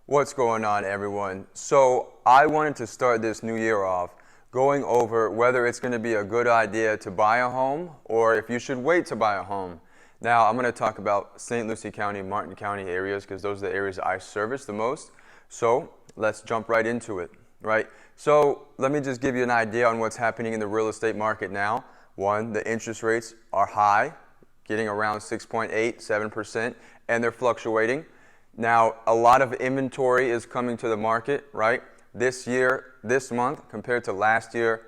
What's going on, everyone? So I wanted to start this new year off going over whether it's going to be a good idea to buy a home or if you should wait to buy a home. Now, I'm going to talk about St. Lucie County, Martin County areas because those are the areas I service the most. So let's jump right into it, right? So let me just give you an idea on what's happening in the real estate market now. One, the interest rates are high, getting around 6.8, 7%, and they're fluctuating. Now, a lot of inventory is coming to the market, right? This year, this month, compared to last year,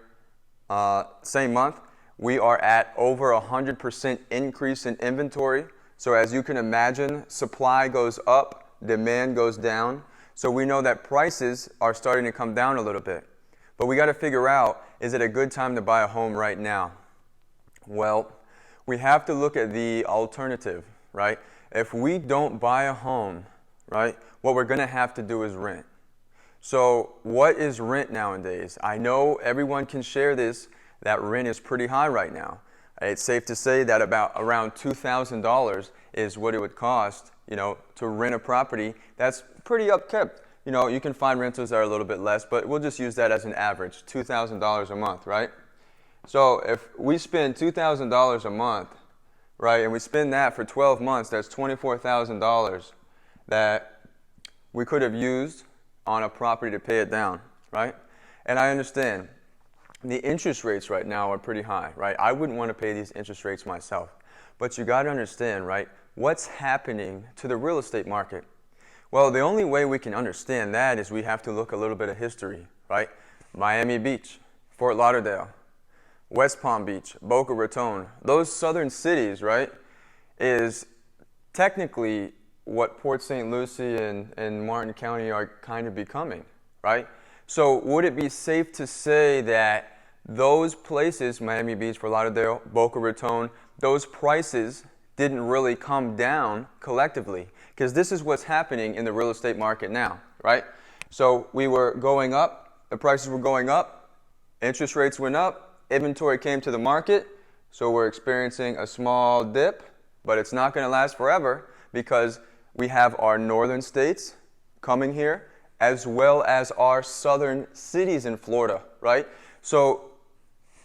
same month, we are at over 100% increase in inventory. So as you can imagine, supply goes up, demand goes down. So we know that prices are starting to come down a little bit. But we got to figure out, is it a good time to buy a home right now? Well, we have to look at the alternative, right? If we don't buy a home, right, what we're going to have to do is rent. So what is rent nowadays? I know everyone can share this, that rent is pretty high right now. It's safe to say that around $2,000 is what it would cost, to rent a property. That's pretty upkept. You can find rentals that are a little bit less, but we'll just use that as an average, $2,000 a month, right? So if we spend $2,000 a month, right, and we spend that for 12 months, that's $24,000 that we could have used on a property to pay it down, right? And I understand the interest rates right now are pretty high, right? I wouldn't want to pay these interest rates myself. But you got to understand, right, what's happening to the real estate market? Well, the only way we can understand that is we have to look a little bit of history, right? Miami Beach, Fort Lauderdale, West Palm Beach, Boca Raton, those southern cities, right, is technically what Port St. Lucie and Martin County are kind of becoming, right? So would it be safe to say that those places, Miami Beach, Fort Lauderdale, Boca Raton, those prices didn't really come down collectively? Because this is what's happening in the real estate market now, right? So we were going up, the prices were going up, interest rates went up, inventory came to the market, so we're experiencing a small dip, but it's not going to last forever because we have our northern states coming here as well as our southern cities in Florida, right? So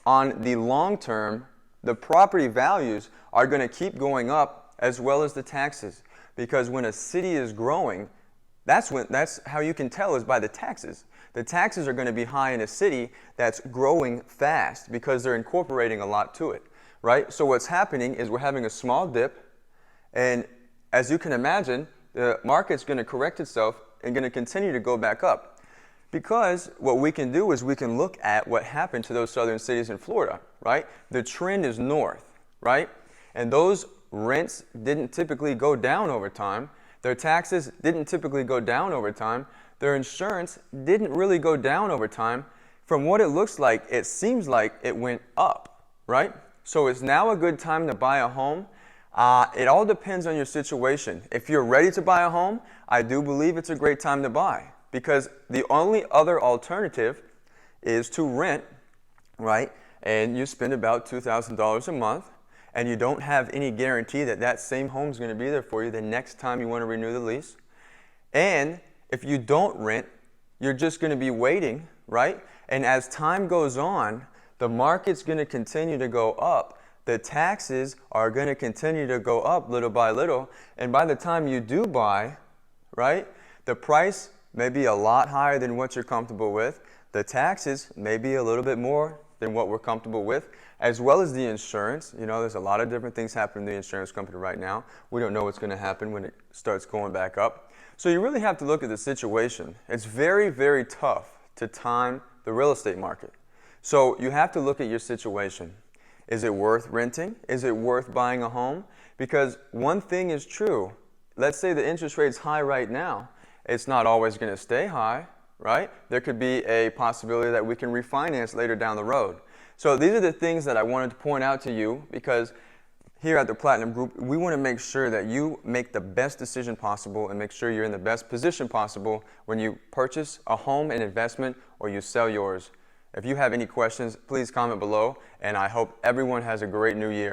on the long term, the property values are going to keep going up as well as the taxes, because when a city is growing, that's how you can tell is by the taxes. The taxes are going to be high in a city that's growing fast because they're incorporating a lot to it, right? So what's happening is we're having a small dip, and as you can imagine, the market's going to correct itself and going to continue to go back up. Because what we can do is we can look at what happened to those southern cities in Florida, right? The trend is north, right? And those rents didn't typically go down over time. Their taxes didn't typically go down over time. Their insurance didn't really go down over time. From what it looks like, it seems like it went up, right? So it's now a good time to buy a home. It all depends on your situation. If you're ready to buy a home, I do believe it's a great time to buy, because the only other alternative is to rent, right? And you spend about $2,000 a month, and you don't have any guarantee that that same home is going to be there for you the next time you want to renew the lease. And if you don't rent, you're just going to be waiting, right? And as time goes on, the market's going to continue to go up. The taxes are going to continue to go up little by little. And by the time you do buy, right, the price may be a lot higher than what you're comfortable with. The taxes may be a little bit more than what we're comfortable with, as well as the insurance. There's a lot of different things happening in the insurance company right now. We don't know what's going to happen when it starts going back up. So you really have to look at the situation. It's very, very tough to time the real estate market. So you have to look at your situation. Is it worth renting? Is it worth buying a home? Because one thing is true. Let's say the interest rate's high right now. It's not always going to stay high, right? There could be a possibility that we can refinance later down the road. So these are the things that I wanted to point out to you, because here at the Platinum Group, we want to make sure that you make the best decision possible and make sure you're in the best position possible when you purchase a home, an investment, or you sell yours. If you have any questions, please comment below, and I hope everyone has a great new year.